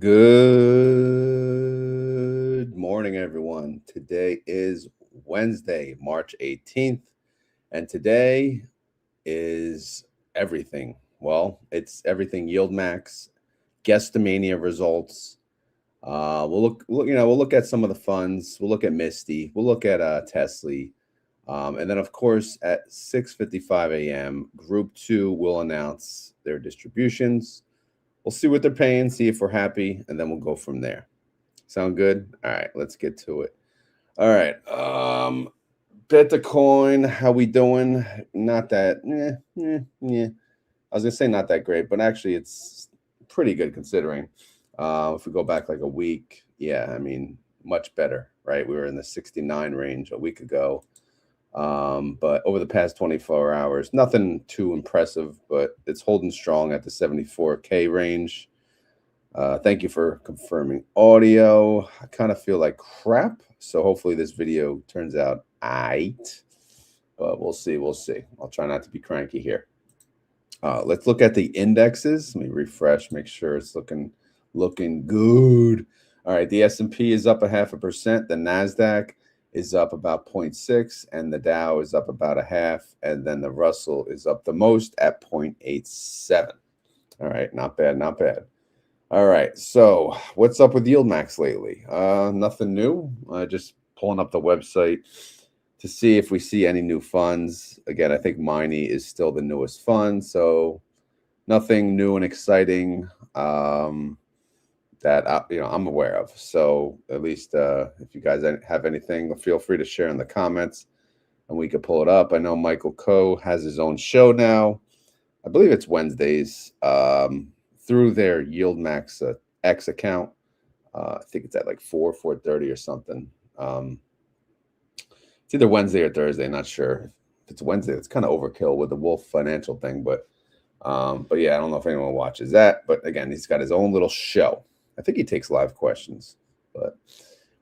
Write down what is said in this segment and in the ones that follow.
Good morning, everyone. Today is Wednesday, March 18th, and today is everything. Well, it's everything YieldMax, GuesstiMania results. We'll look at some of the funds. We'll look at MSTY. We'll look at TSLY. And then, of course, at 6:55 a.m., Group 2 will announce their distributions. We'll see what they're paying, see if we're happy, and then we'll go from there. Sound good? All right, let's get to it. All right. Bitcoin, how we doing? Not that, I was gonna say not that great, but actually it's pretty good considering. If we go back like a week, yeah, I mean, much better, right? We were in the 69 range a week ago. But over the past 24 hours, nothing too impressive, but it's holding strong at the 74K range. Thank you for confirming audio. I kind of feel like crap, so hopefully this video turns out aight, but we'll see. I'll try not to be cranky here. Let's look at the indexes. Let me refresh, make sure it's looking good. All right, the S&P is up 0.5%. The NASDAQ is up about 0.6, and the Dow is up about 0.5, and then the Russell is up the most at 0.87. All right, not bad. All right, so what's up with YieldMax lately? Nothing new. Just pulling up the website to see if we see any new funds. Again, I think MSTY is still the newest fund, so nothing new and exciting that I'm aware of. So at least if you guys have anything, feel free to share in the comments and we could pull it up. I know Michael Coe has his own show now. I believe it's Wednesdays through their YieldMax X account. I think it's at like 4:30 or something. It's either Wednesday or Thursday. Not sure. If it's Wednesday, it's kind of overkill with the Wolf Financial thing, but yeah, I don't know if anyone watches that. But again, he's got his own little show. I think he takes live questions, but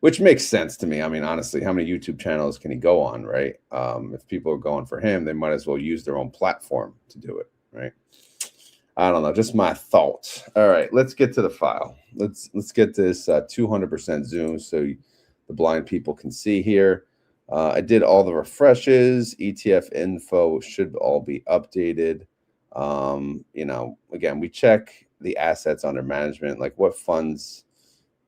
which makes sense to me. I mean, honestly, how many YouTube channels can he go on, right? If people are going for him, they might as well use their own platform to do it, right? I don't know, just my thoughts. All right, let's get to the file. Let's get this 200% zoom so the blind people can see here. I did all the refreshes. ETF info should all be updated. Again, we check the assets under management, like what funds.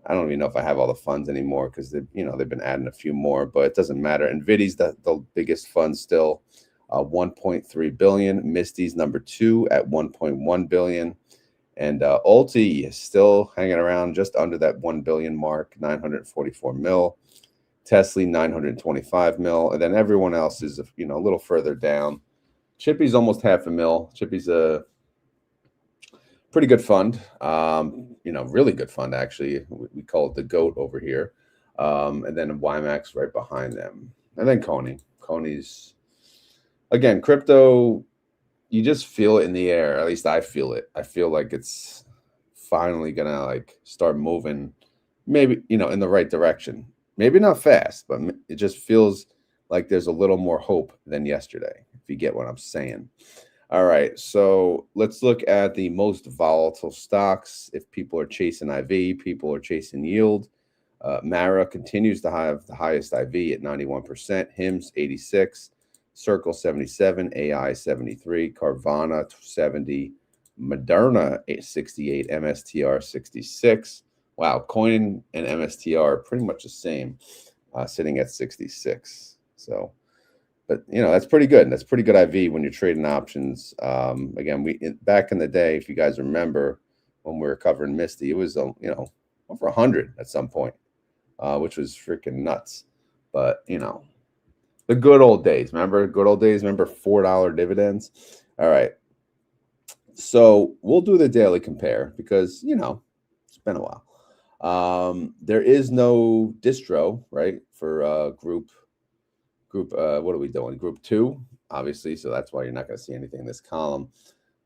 I don't even know if I have all the funds anymore because they've been adding a few more, but it doesn't matter. NVDY's the biggest fund still, 1.3 billion. MSTY's number 2 at 1.1 billion, and ULTY is still hanging around just under that 1 billion mark, 944 mil. TSLY 925 mil, and then everyone else is a little further down. Chippy's almost 0.5 mil. Chippy's a pretty good fund, really good fund, actually. We call it the GOAT over here. And then YieldMax right behind them. And then CONY. CONY's, again, crypto, you just feel it in the air. At least I feel it. I feel like it's finally going to start moving, maybe, in the right direction. Maybe not fast, but it just feels like there's a little more hope than yesterday, if you get what I'm saying. All right, so let's look at the most volatile stocks. If people are chasing IV, people are chasing yield. Mara continues to have the highest IV at 91%, HIMS 86, Circle 77, AI 73, Carvana 70, Moderna 68, MSTR 66. Wow, Coin and MSTR are pretty much the same, sitting at 66. So, but that's pretty good. That's pretty good IV when you're trading options. Again, back in the day, if you guys remember, when we were covering MSTY, it was over 100 at some point, which was freaking nuts. But the good old days. Remember good old days? Remember $4 dividends? All right. So we'll do the daily compare because it's been a while. There is no distro, right, for group what are we doing? Group 2, obviously, so that's why you're not going to see anything in this column.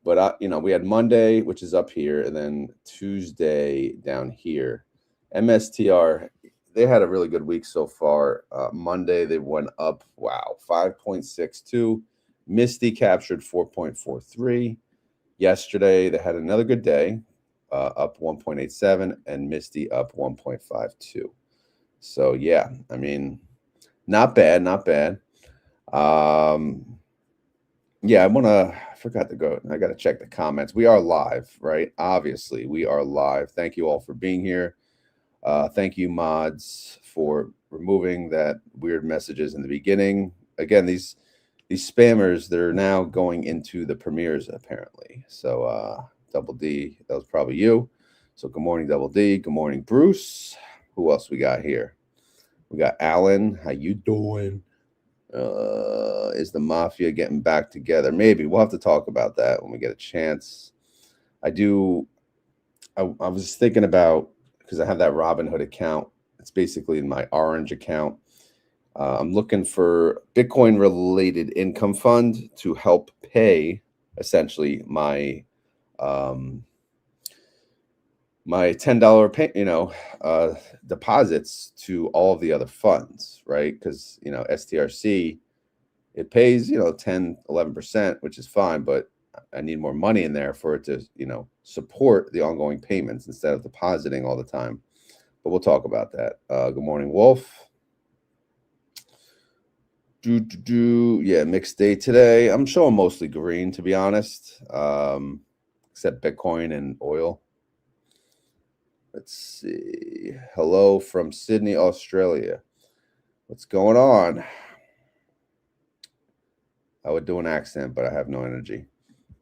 But we had Monday, which is up here, and then Tuesday down here. MSTR, they had a really good week so far. Monday they went up, 5.62. MSTY captured 4.43. Yesterday they had another good day, up 1.87, and MSTY up 1.52. So yeah, I mean, not bad, not bad. Yeah, I forgot to go. I got to check the comments. We are live, right? Obviously, we are live. Thank you all for being here. Thank you, mods, for removing that weird messages in the beginning. Again, these spammers, they're now going into the premieres apparently. So Double D, that was probably you. So good morning, Double D. Good morning, Bruce. Who else we got here? We got Alan. How you doing? Is the mafia getting back together? Maybe we'll have to talk about that when we get a chance. I was thinking about, because I have that Robinhood account. It's basically in my orange account. I'm looking for Bitcoin related income fund to help pay essentially my my $10 pay, deposits to all of the other funds, right? Because STRC, it pays 10, 11%, which is fine, but I need more money in there for it to support the ongoing payments instead of depositing all the time. But we'll talk about that. Good morning, Wolf. Yeah, mixed day today. I'm showing mostly green, to be honest, except Bitcoin and oil. Let's see. Hello from Sydney, Australia. What's going on? I would do an accent, but I have no energy.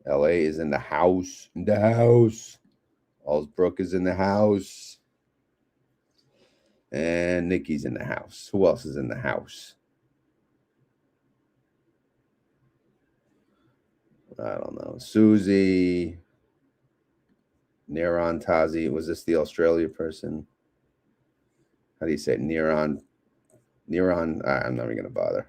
LA is in the house. In the house. Allsbrook is in the house. And Nikki's in the house. Who else is in the house? I don't know. Susie. Niran Tazi. Was this the Australia person? How do you say it? Niran. I'm not even going to bother.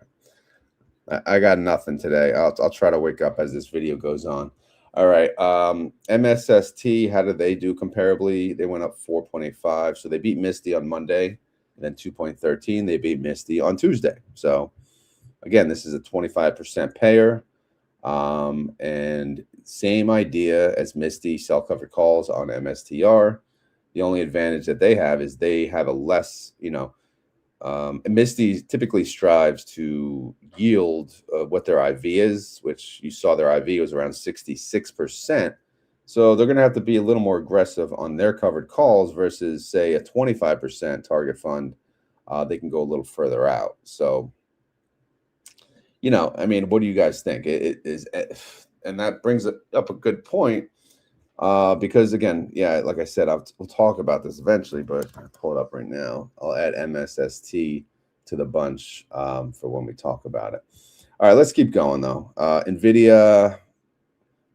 I got nothing today. I'll try to wake up as this video goes on. All right. MSST, how did they do comparably? They went up 4.85. So they beat MSTY on Monday, and then 2.13. They beat MSTY on Tuesday. So again, this is a 25% payer. And same idea as MSTY sell-covered calls on MSTR. The only advantage that they have is they have a less, MSTY typically strives to yield what their IV is, which you saw their IV was around 66%. So they're going to have to be a little more aggressive on their covered calls versus, say, a 25% target fund. They can go a little further out. So, I mean, what do you guys think? It is, and that brings up a good point. Because again, yeah, like I said, we'll talk about this eventually, but I'll pull it up right now. I'll add MSST to the bunch for when we talk about it. All right, let's keep going though. NVIDIA,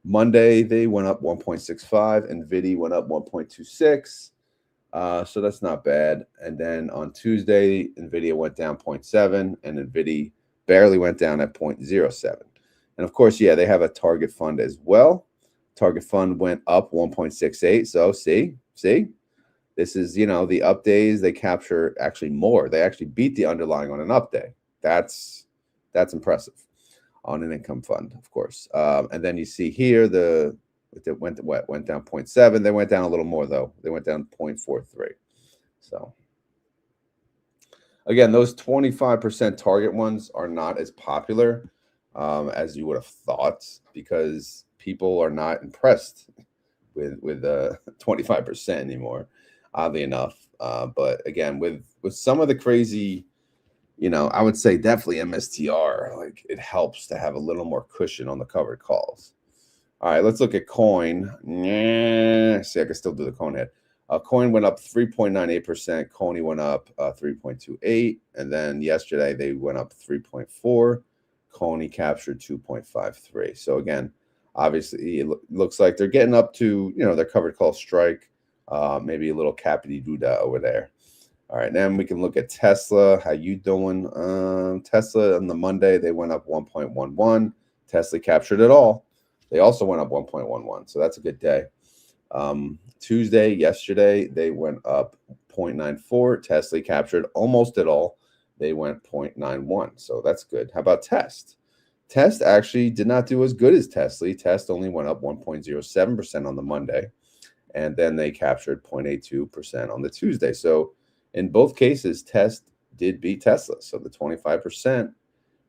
Monday, they went up 1.65. NVIDY went up 1.26. So that's not bad. And then on Tuesday, NVIDIA went down 0.7 and NVIDY barely went down at 0.07. And of course, yeah, they have a target fund as well. Target fund went up 1.68. So see, this is, the up days, they capture actually more. They actually beat the underlying on an up day. That's impressive on an income fund, of course. And then you see here, it went down 0.7. They went down a little more though. They went down 0.43. So again, those 25% target ones are not as popular as you would have thought, because people are not impressed with 25% anymore, oddly enough. But again, with some of the crazy, I would say definitely MSTR, like it helps to have a little more cushion on the covered calls. All right, let's look at coin. See, I can still do the coin head. Coin went up 3.98%. CONY went up 3.28. And then yesterday they went up 3.4. CONY captured 2.53. So again, obviously it looks like they're getting up to, their covered call strike. Maybe a little cappity doodah over there. All right, then we can look at Tesla. How you doing? Tesla on the Monday, they went up 1.11. Tesla captured it all. They also went up 1.11. So that's a good day. Tuesday, yesterday, they went up 0.94. Tesla captured almost it all. They went 0.91. So that's good. How about Test? Test actually did not do as good as Tesla. Test only went up 1.07% on the Monday. and then they captured 0.82% on the Tuesday. So in both cases, Test did beat Tesla. So the 25%,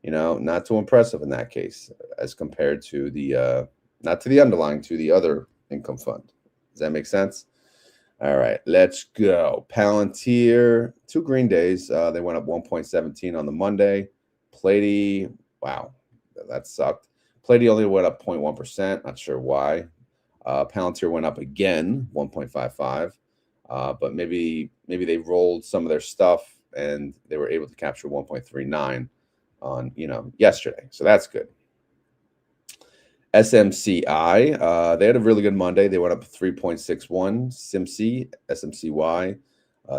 not too impressive in that case as compared to the not to the underlying, to the other income fund. Does that make sense? All right, let's go. Palantir, 2 green days. They went up 1.17 on the Monday. PLTY, wow, that sucked. PLTY only went up 0.1%. Not sure why. Palantir went up again, 1.55. But maybe they rolled some of their stuff and they were able to capture 1.39 on yesterday. So that's good. SMCI, they had a really good Monday. They went up 3.61. SMCY,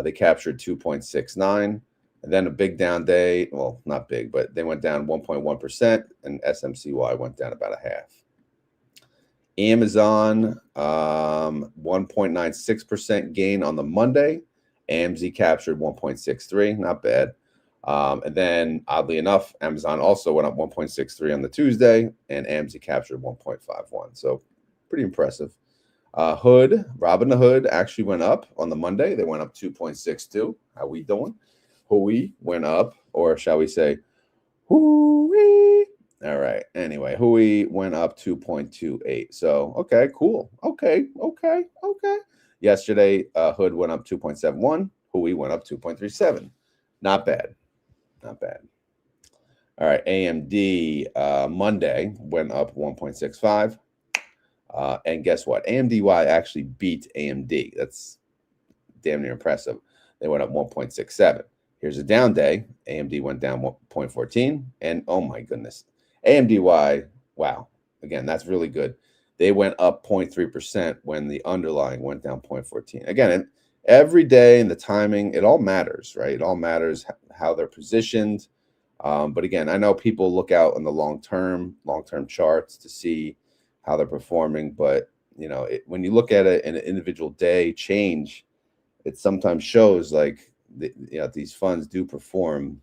they captured 2.69. And then a big down day. Well, not big, but they went down 1.1%, and SMCY went down about a half. Amazon, 1.96% gain on the Monday. AMZ captured 1.63, not bad. And then, oddly enough, Amazon also went up 1.63 on the Tuesday, and AMZ captured 1.51. So pretty impressive. Hood, Robinhood actually went up on the Monday. They went up 2.62. How we doing? HOOY went up, or shall we say, HOOY. All right. Anyway, HOOY went up 2.28. So, okay, cool. Okay. Yesterday, Hood went up 2.71. HOOY went up 2.37. Not bad. Not bad. All right. AMD, Monday went up 1.65. And guess what? AMDY actually beat AMD. That's damn near impressive. They went up 1.67. Here's a down day. AMD went down 1.14. And oh my goodness, AMDY, wow. Again, that's really good. They went up 0.3% when the underlying went down 0.14. Again, every day and the timing, it all matters, right? It all matters how they're positioned. But again, I know people look out on the long-term charts to see how they're performing. But, when you look at it in an individual day change, it sometimes shows like, these funds do perform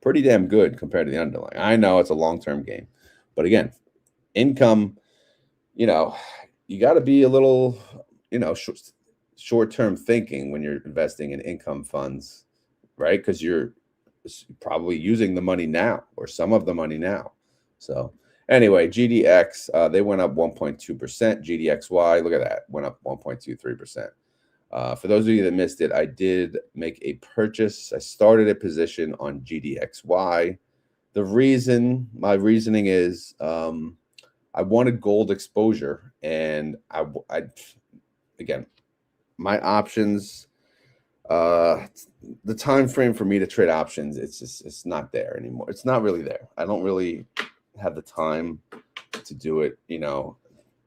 pretty damn good compared to the underlying. I know it's a long-term game, but again, income, you got to be a little, short-term thinking when you're investing in income funds, right? Because you're probably using the money now, or some of the money now. So anyway, GDX, they went up 1.2%. GDXY, look at that, went up 1.23%. For those of you that missed it, I did make a purchase. I started a position on GDXY. My reasoning is I wanted gold exposure, and I again, my options, the time frame for me to trade options, it's not there anymore. It's not really there. I don't really have the time to do it,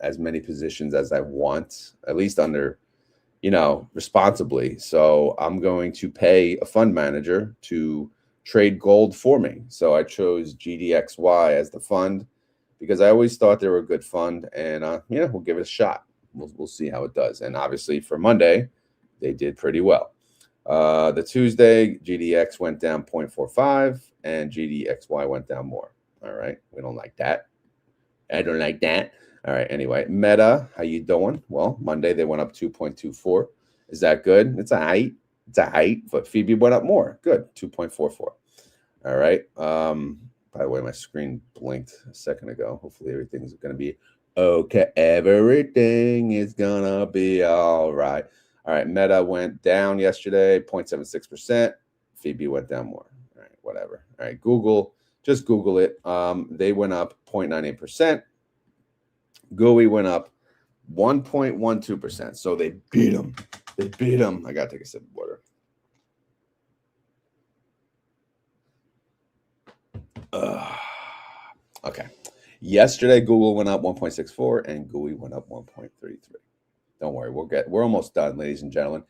as many positions as I want, at least under responsibly. So I'm going to pay a fund manager to trade gold for me. So I chose GDXY as the fund because I always thought they were a good fund, and we'll give it a shot. We'll see how it does. And obviously for Monday, they did pretty well. The Tuesday, GDX went down 0.45 and GDXY went down more. All right. We don't like that. I don't like that. All right. Anyway, Meta, how you doing? Well, Monday they went up 2.24. Is that good? It's a height. But Phoebe went up more. Good. 2.44. All right. By the way, my screen blinked a second ago. Hopefully everything's going to be okay. Everything is going to be all right. All right. Meta went down yesterday, 0.76%. Phoebe went down more. All right. Whatever. All right. Google, just Google it. They went up 0.98%. GUI went up 1.12%. So they beat them. I got to take a sip of water. Okay. Yesterday, Google went up 1.64 and GUI went up 1.33. Don't worry. We're almost done, ladies and gentlemen.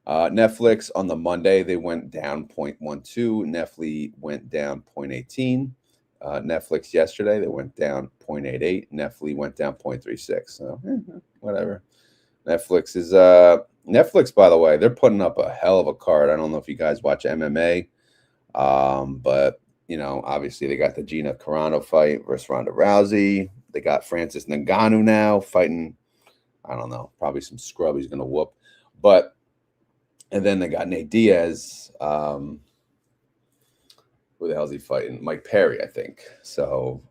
Netflix on the Monday, they went down 0.12. Netflix went down 0.18. Netflix yesterday, they went down 0.88. Netflix went down 0.36. So whatever. Netflix, by the way, they're putting up a hell of a card. I don't know if you guys watch MMA, but obviously they got the Gina Carano fight versus Ronda Rousey. They got Francis Ngannou now fighting I don't know, probably some scrub he's going to whoop. But, and then they got Nate Diaz. Who the hell is he fighting? Mike Perry, I think. So,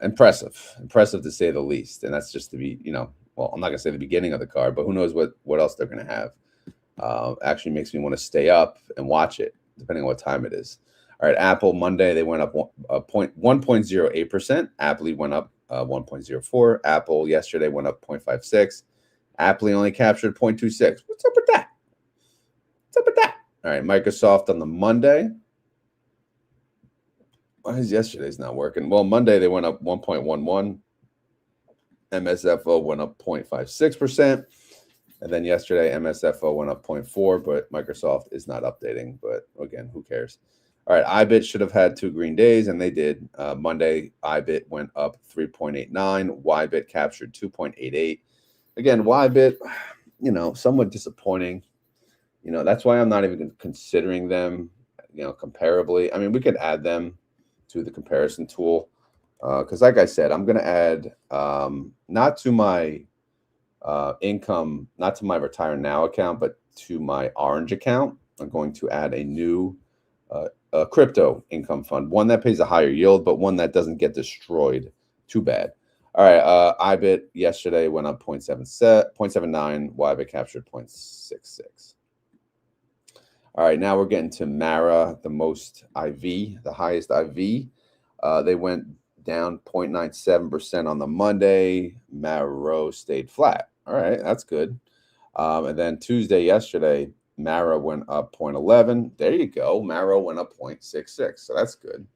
impressive to say the least. And that's just to be, well, I'm not gonna say the beginning of the card, but who knows what else they're gonna have. Actually makes me want to stay up and watch it, depending on what time it is. All right, Apple Monday they went up 1.08%. Apple went up 1.04. Apple yesterday went up 0.56. Apple only captured 0.26. What's up with that? All right, Microsoft on the Monday. Why is yesterday's not working? Well, Monday they went up 1.11. MSFO went up 0.56%. And then yesterday, MSFO went up 0.4, but Microsoft is not updating. But again, who cares? All right, IBIT should have had 2 green days, and they did. Monday, IBIT went up 3.89. YBIT captured 2.88. Again, YBIT, somewhat disappointing. That's why I'm not even considering them, comparably. I mean, we could add them to the comparison tool because, like I said, I'm going to add not to my income, not to my Retire Now account, but to my Orange account. I'm going to add a new crypto income fund, one that pays a higher yield, but one that doesn't get destroyed too bad. All right, IBIT yesterday went up 0.79, YBIT captured 0.66. All right, now we're getting to Mara, the most IV, the highest IV. They went down 0.97% on the Monday. Mara stayed flat. All right, that's good. And then Tuesday, yesterday, Mara went up 0.11. There you go. Mara went up 0.66. So that's good.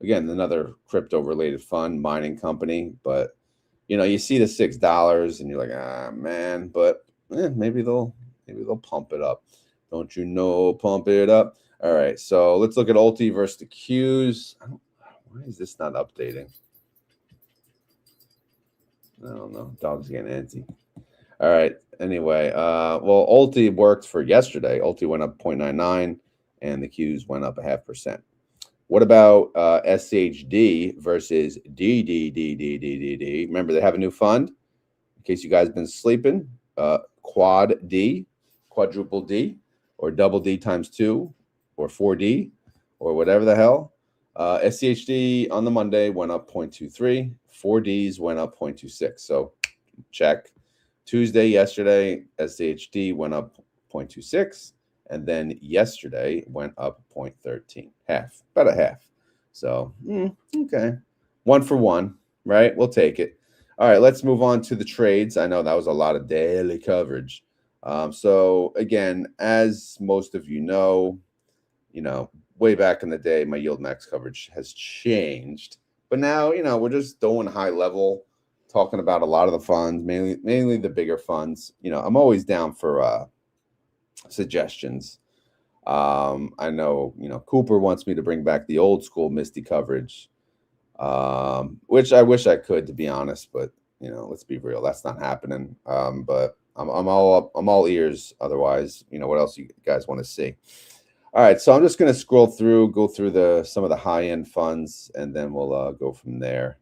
Again, another crypto-related fund, mining company. But, you see the $6 and you're like, ah, man. But maybe they'll pump it up. Don't you know, pump it up. All right, so let's look at ULTY versus the Qs. Why is this not updating? I don't know. Dog's getting antsy. All right. Anyway, well, ULTY worked for yesterday. ULTY went up 0.99, and the Qs went up 0.5%. What about SHD versus DDDDDD? Remember, they have a new fund. In case you guys have been sleeping, Quad D, Quadruple D, or Double D times 2, or 4D, or whatever the hell. SCHD on the Monday went up 0.23. 4Ds went up 0.26. So check. Tuesday, yesterday, SCHD went up 0.26. And then yesterday went up 0.13. About a half. So, okay. 1 for 1, right? We'll take it. All right, let's move on to the trades. I know that was a lot of daily coverage. So again, as most of you know, way back in the day, my YieldMax coverage has changed. But now, we're just doing high level, talking about a lot of the funds, mainly the bigger funds. I'm always down for suggestions. I know, Cooper wants me to bring back the old school Misty coverage, which I wish I could, to be honest. But, let's be real, that's not happening. But I'm all ears. Otherwise, what else you guys want to see? All right, so I'm just going to go through some of the high-end funds, and then we'll go from there.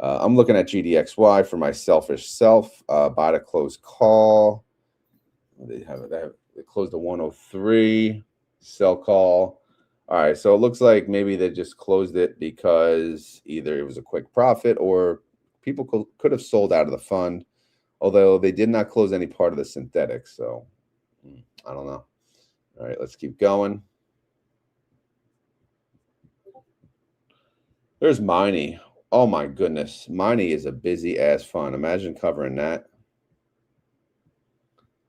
I'm looking at GDXY for my selfish self. Buy to close call. They closed to 103. Sell call. All right, so it looks like maybe they just closed it because either it was a quick profit or people could have sold out of the fund, although they did not close any part of the synthetic. So I don't know. All right, let's keep going. There's Miney. Oh my goodness. Miney is a busy ass fund. Imagine covering that.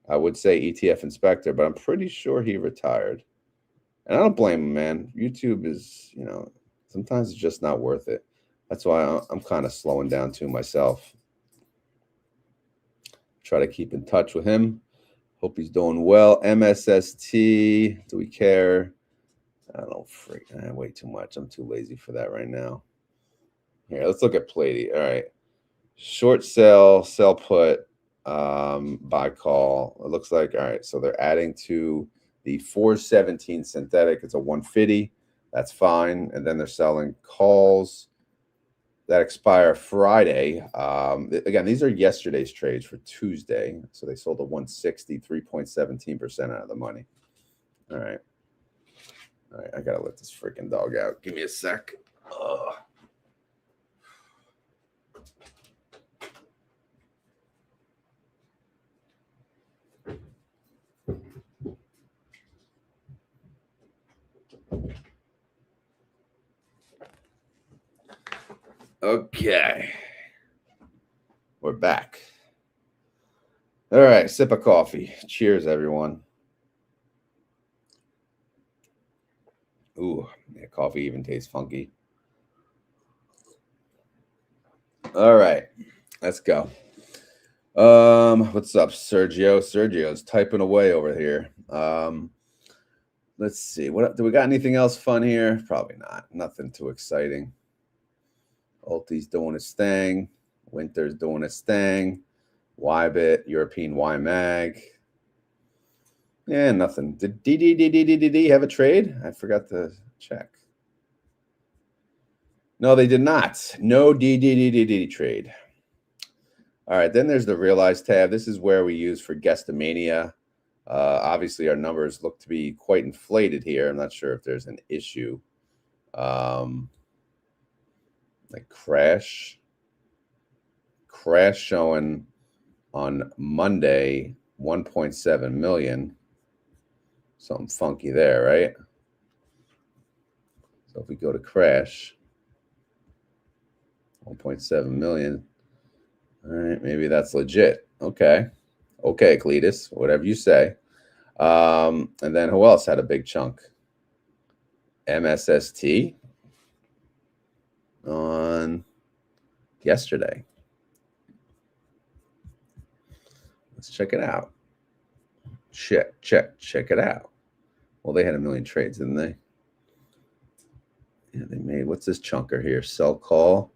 I would say ETF inspector, but I'm pretty sure he retired. And I don't blame him, man. YouTube is, sometimes it's just not worth it. That's why I'm kind of slowing down too myself. Try to keep in touch with him. Hope he's doing well. MSST, do we care? I don't way too much. I'm too lazy for that right now. Here, let's look at PLTY. All right. Short sell put, buy call. It looks like, all right, so they're adding to the 417 synthetic. It's a 150. That's fine. And then they're selling calls. that expire Friday. Again, these are yesterday's trades for Tuesday. So they sold at 160, 3.17% out of the money. All right. All right, I gotta let this freaking dog out. Give me a sec. Ugh. Okay. We're back. All right, sip of coffee. Cheers, everyone. Ooh, yeah, coffee even tastes funky. All right, let's go. What's up, Sergio? Sergio's typing away over here. Let's see. What do we got? Anything else fun here? Probably not. Nothing too exciting. ULTY's doing his thing. Winter's doing his thing. YBIT, European YMAG. Yeah, nothing. Did DDDDDD have a trade? I forgot to check. No, they did not. No DDDDD trade. All right, then there's the Realize tab. This is where we use for GuesstiMania. Obviously, our numbers look to be quite inflated here. I'm not sure if there's an issue. Like crash showing on Monday, 1.7 million. Something funky there, right? So if we go to crash, 1.7 million. All right, maybe that's legit. Okay, Cletus, whatever you say. And then who else had a big chunk? MSST on yesterday. Let's check it out. Check it out. Well, they had a million trades, didn't they? Yeah, they made, what's this chunker here? Sell call,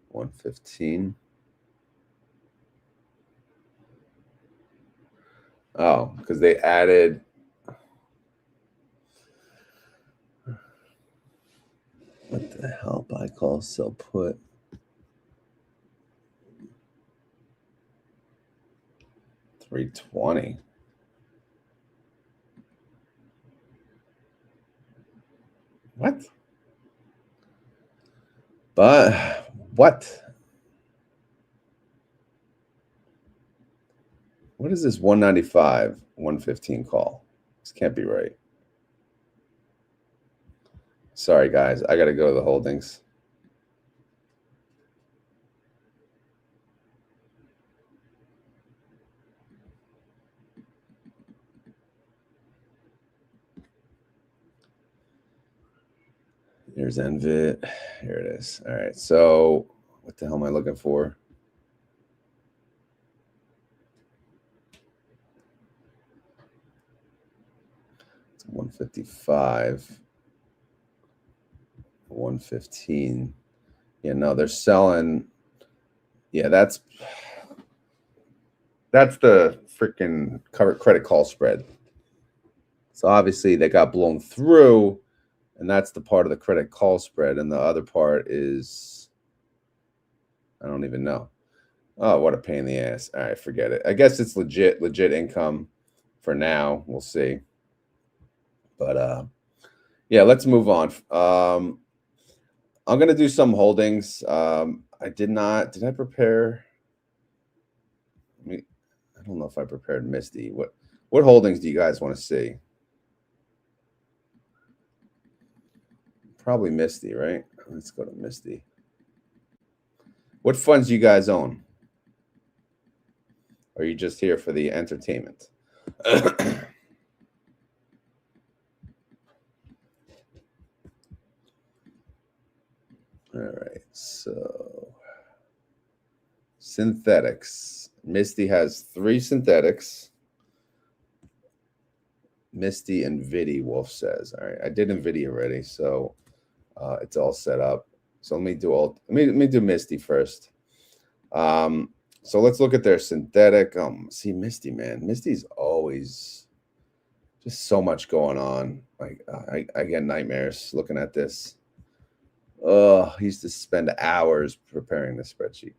115. Oh, because they added. What the hell? Buy call, sell put. $320. What? But what? What is this 195, 115 call? This can't be right. Sorry, guys. I got to go to the holdings. Here's NVID. Here it is. All right. So what the hell am I looking for? It's 155. 115. Yeah, no, they're selling. Yeah, that's the freaking credit call spread. So obviously they got blown through, and that's the part of the credit call spread. And the other part is, I don't even know. Oh, what a pain in the ass. All right, forget it. I guess it's legit income for now. We'll see. But yeah, let's move on. I'm gonna do some holdings. Did I prepare? I don't know if I prepared MSTY. What holdings do you guys want to see? Probably MSTY, right? Let's go to MSTY. What funds do you guys own? Or are you just here for the entertainment? All right, so synthetics. MSTY has 3 synthetics. MSTY and NVDY, Wolf says. All right, I did NVDY already, so it's all set up. So let me do MSTY first. So let's look at their synthetic. See MSTY, man. MSTY's always just so much going on. Like I get nightmares looking at this. Oh, I used to spend hours preparing the spreadsheet.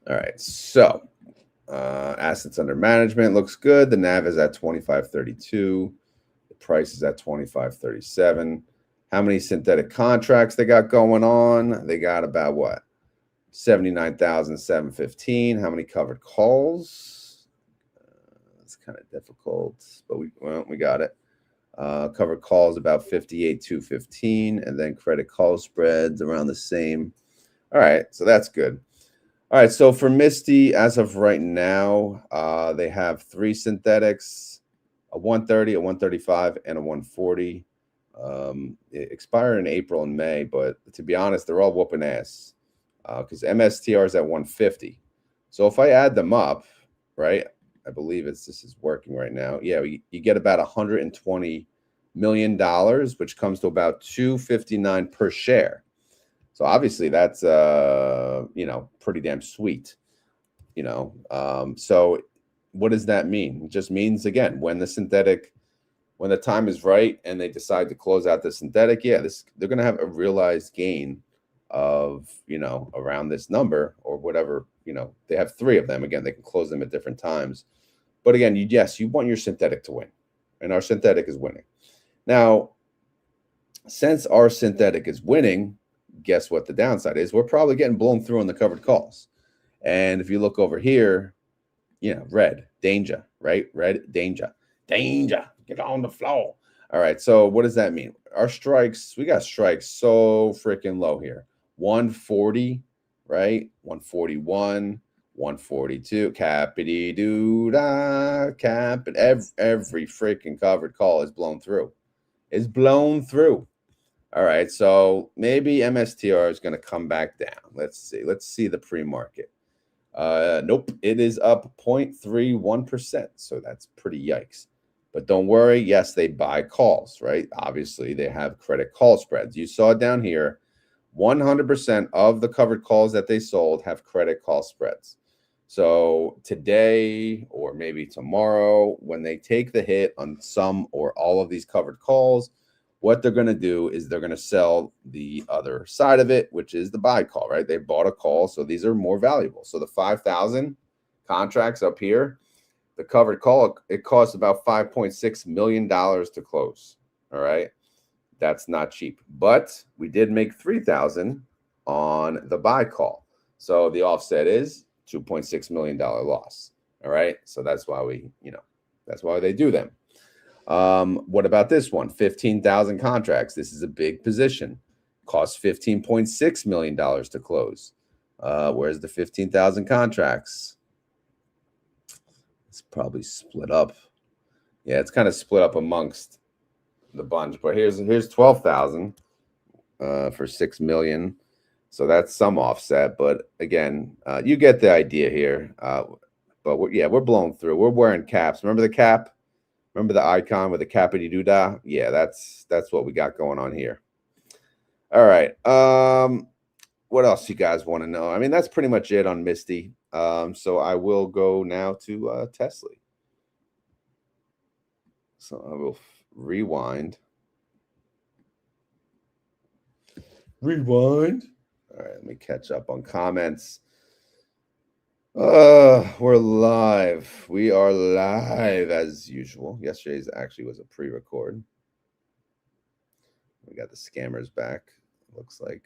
All right, so assets under management looks good. The NAV is at 2532. The price is at 2537. How many synthetic contracts they got going on? They got about what? 79,715. How many covered calls? It's kind of difficult, but we got it. Covered calls about 58,215, and then credit call spreads around the same. All right, so that's good. All right, so for MSTY, as of right now, they have 3 synthetics, a 130, a 135, and a 140. It expired in April and May, but to be honest, they're all whooping ass because MSTR is at 150. So if I add them up, right, I believe this is working right now. Yeah, you get about $120 million, which comes to about $259 per share. So obviously that's pretty damn sweet, So what does that mean? It just means, again, when the time is right and they decide to close out the synthetic, they're going to have a realized gain of around this number or whatever. They have 3 of them. Again, they can close them at different times, but again, you want your synthetic to win, and our synthetic is winning. Now, since our synthetic is winning, guess what the downside is? We're probably getting blown through on the covered calls. And if you look over here, red, danger, right? Red, danger, get on the floor. All right, so what does that mean? Our strikes, we got strikes so freaking low here. 140, right? 141, 142, cappity doo da, cap it. Every freaking covered call is blown through. All right, so maybe MSTR is going to come back down. Let's see the pre-market. Nope, it is up 0.31%, so that's pretty yikes. But don't worry, yes, they buy calls, right? Obviously, they have credit call spreads. You saw down here, 100% of the covered calls that they sold have credit call spreads. So today or maybe tomorrow, when they take the hit on some or all of these covered calls, what they're going to do is they're going to sell the other side of it, which is the buy call, right? They bought a call, so these are more valuable. So the 5,000 contracts up here, the covered call, it costs about $5.6 million to close, all right? That's not cheap, but we did make 3,000 on the buy call. So the offset is $2.6 million loss, all right? So that's why that's why they do them. What about this one? 15,000 contracts. This is a big position. Costs $15.6 million to close. Where's the 15,000 contracts? It's probably split up. Yeah, it's kind of split up amongst the bunch. But here's 12,000 for $6 million. So that's some offset. But again, you get the idea here. But we're blown through. We're wearing caps. Remember the cap? Remember the icon with the cappity doo-dah? Yeah, that's what we got going on here. All right. What else you guys want to know? I mean, that's pretty much it on MSTY. So I will go now to TSLY. So I will rewind. All right, let me catch up on comments. We're live. We are live as usual. Yesterday's actually was a pre-record. We got the scammers back. Looks like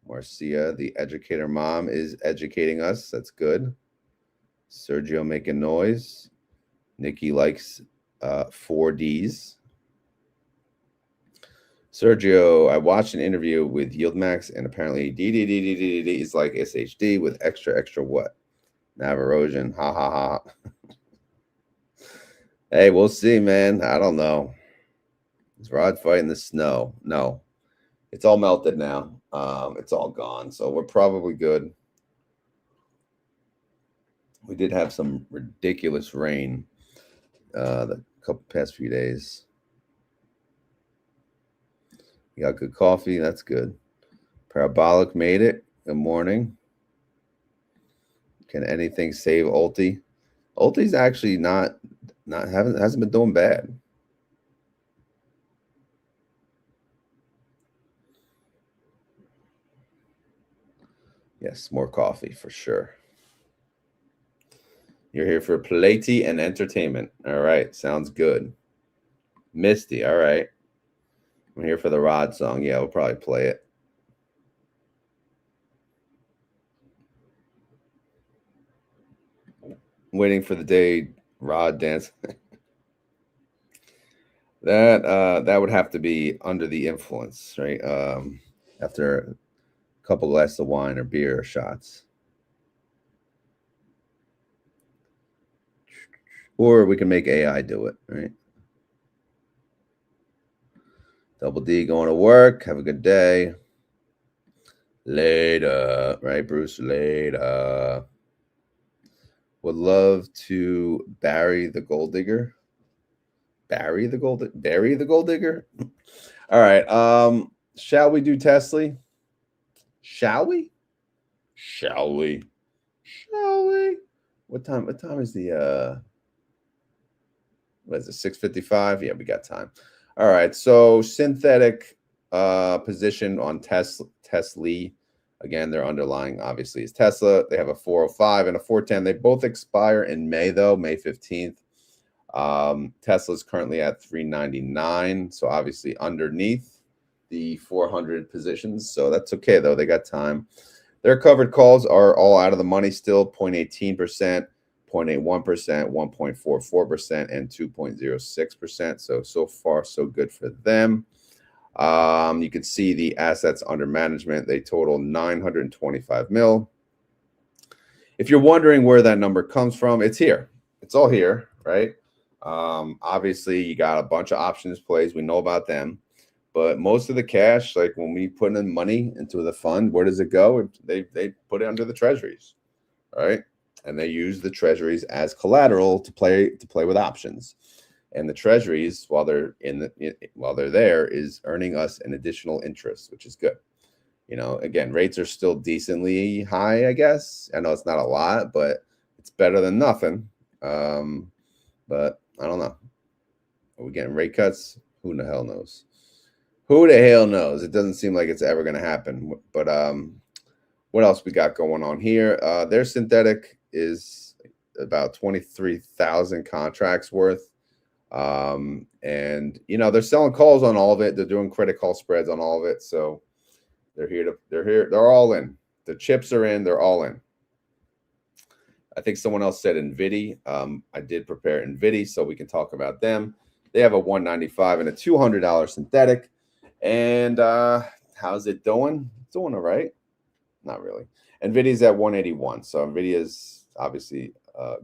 Marcia, the educator mom, is educating us. That's good. Sergio making noise. Nikki likes 4Ds. Sergio, I watched an interview with YieldMax, and apparently DDDDDD is like SHD with extra what? Nav erosion. Ha ha ha. Hey, we'll see, man. I don't know. Is Rod fighting the snow? No. It's all melted now. It's all gone. So we're probably good. We did have some ridiculous rain the past few days. You got good coffee. That's good. Parabolic made it. Good morning. Can anything save ULTY? ULTY's actually hasn't been doing bad. Yes, more coffee for sure. You're here for PLTY and entertainment. All right, sounds good. Misty, all right. I'm here for the Rod song. Yeah, we'll probably play it. Waiting for the day Rod dance. That would have to be under the influence, right? After a couple glasses of wine or beer or shots. Or we can make AI do it, right? Double D going to work. Have a good day. Later, right, Bruce? Later. Would love to bury the gold digger. Bury the gold digger. All right. Shall we do TSLY? Shall we? Shall we? Shall we? What time is the what is it? 6:55? Yeah, we got time. All right. So synthetic position on TSLY. Again, their underlying obviously is Tesla. They have a 405 and a 410. They both expire in May, though, May 15th. Tesla's currently at 399, so obviously underneath the 400 positions. So that's okay, though. They got time. Their covered calls are all out of the money still, 0.18%, 0.81%, 1.44%, and 2.06%. So far, so good for them. You can see the assets under management. They total 925 mil. If you're wondering where that number comes from, it's here. It's all here, right? Obviously, you got a bunch of options plays. We know about them. But most of the cash, like when we put in money into the fund, where does it go? They put it under the treasuries, right? And they use the treasuries as collateral to play with options. And the treasuries, while they're there, is earning us an additional interest, which is good. You know, again, rates are still decently high, I guess. I know it's not a lot, but it's better than nothing. But I don't know. Are we getting rate cuts? Who the hell knows? Who the hell knows? It doesn't seem like it's ever going to happen. But what else we got going on here? Their synthetic is about 23,000 contracts worth. And you know, they're selling calls on all of it. They're doing credit call spreads on all of it. So they're all in. The chips are in, they're all in. I think someone else said NVDY. I did prepare NVDY, so we can talk about them. They have a 195 and a $200 synthetic. And how's it doing? It's doing all right. Not really. NVIDIA's at 181. So NVIDIA's obviously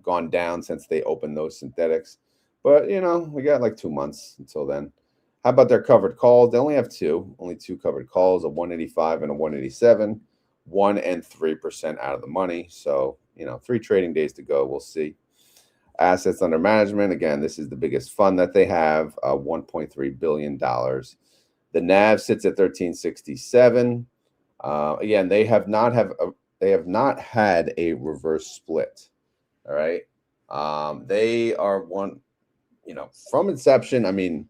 gone down since they opened those synthetics. But, you know, we got like 2 months until then. How about their covered calls? They only have only two covered calls, a 185 and a 187, 1% and 3% out of the money. So, you know, 3 trading days to go. We'll see. Assets under management. Again, this is the biggest fund that they have, $1.3 billion. The NAV sits at 1367. Again, they have not had a reverse split. All right. They are one, you know, from inception. I mean,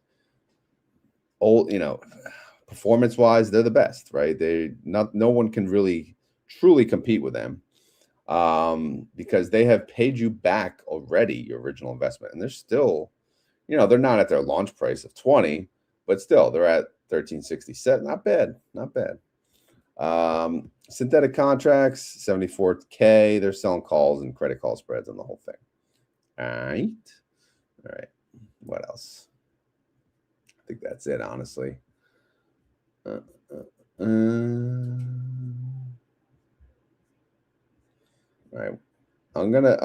performance wise, they're the best, right? No one can really truly compete with them, because they have paid you back already your original investment, and they're still, you know, they're not at their launch price of 20, but still they're at 1367. Not bad. Synthetic contracts, 74K. They're selling calls and credit call spreads on the whole thing. All right. What else? I think that's it, honestly. All right. I'm gonna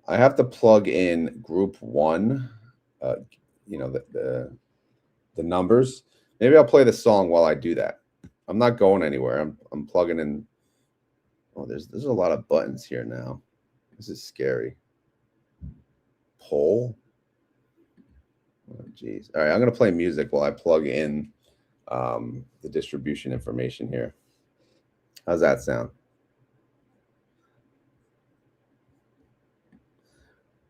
I have to plug in group 1, you know, the numbers. Maybe I'll play the song while I do that. I'm not going anywhere. I'm plugging in. Oh, there's a lot of buttons here now. This is scary. Poll. Oh, geez. All right, I'm gonna play music while I plug in the distribution information here. How's that sound?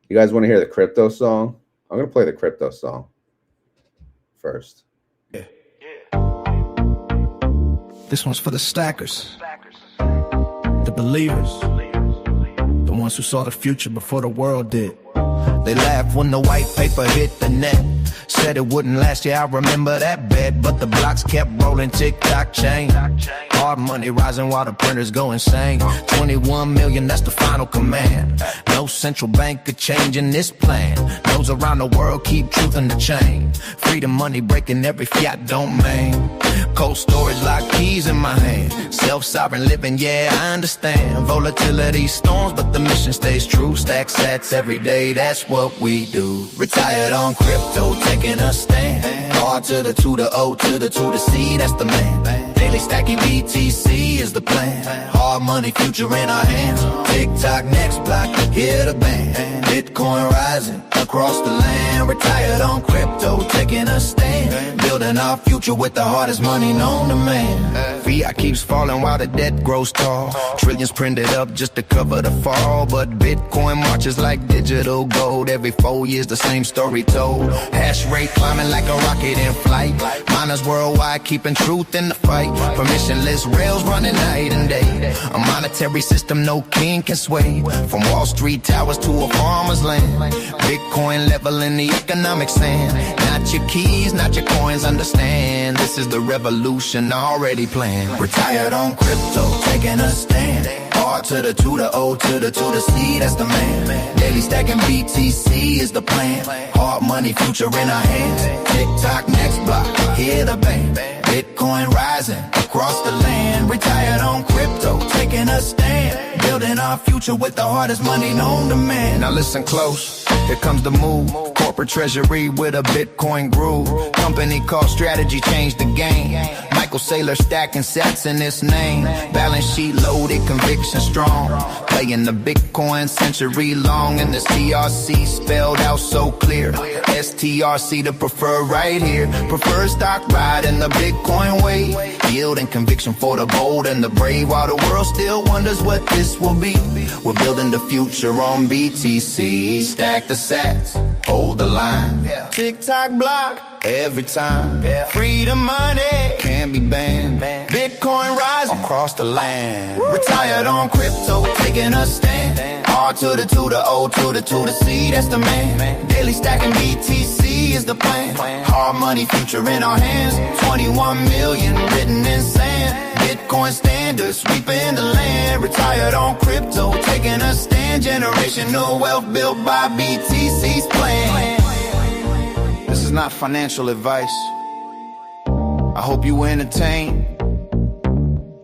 You guys want to hear the crypto song? I'm gonna play the crypto song first. This one's for the stackers. The believers, the ones who saw the future before the world did. They laughed when the white paper hit the net. Said it wouldn't last, yeah, I remember that bet. But the blocks kept rolling, tick-tock chain. Hard money rising while the printers go insane. 21 million, that's the final command. No central bank could change in this plan. Those around the world keep truth in the chain. Freedom money breaking every fiat domain. Cold storage like keys in my hand. Self-sovereign living, yeah, I understand. Volatility storms, but the mission stays true. Stack sats every day, that's what we do. Retired on crypto, taking a stand. R to the 2, the O to the 2, the C, that's the man. Daily stacking BTC is the plan. Hard money, future in our hands. TikTok, next block, hear the band. Bitcoin rising across the land. Retired on crypto, taking a stand. Building our future with the hardest money known to man. Fiat keeps falling while the debt grows tall. Trillions printed up just to cover the fall. But Bitcoin marches like digital gold. Every 4 years the same story told. Hash rate climbing like a rocket in flight. Miners worldwide keeping truth in the fight. Permissionless rails running night and day. A monetary system no king can sway. From Wall Street towers to a farmer's land. Bitcoin leveling the economic sand. Not your keys, not your coins, understand. This is the revolution already planned. Retired on crypto, taking a stand. R to the 2, the O to the 2, the C, that's the man. Daily stacking BTC is the plan. Hard money, future in our hands. TikTok, next block, hear the band. Bitcoin rising across the land. Retired on crypto, taking a stand. Building our future with the hardest money known to man. Now listen close, here comes the move. Corporate treasury with a Bitcoin groove. Company called Strategy changed the game. Michael Saylor stacking sats in his name. Balance sheet loaded, conviction strong. Playing the Bitcoin century long. And this TRC spelled out so clear. STRC the preferred right here. Preferred stock ride in the Bitcoin way. Yield and conviction for the bold and the brave. While the world still wonders what this will be. We're building the future on BTC. Stack the sats, hold the line. Tick-tock block every time. Freedom money can't be banned. Bitcoin rising across the land. Retired on crypto, taking a stand. R to the 2, the O to the 2, the C, that's the man. Daily stacking BTC is the plan. Hard money, future in our hands. 21 million written in sand. Bitcoin standards sweeping the land. Retired on crypto, taking a stand. Generational wealth built by BTC's plan. This is not financial advice. I hope you were entertained.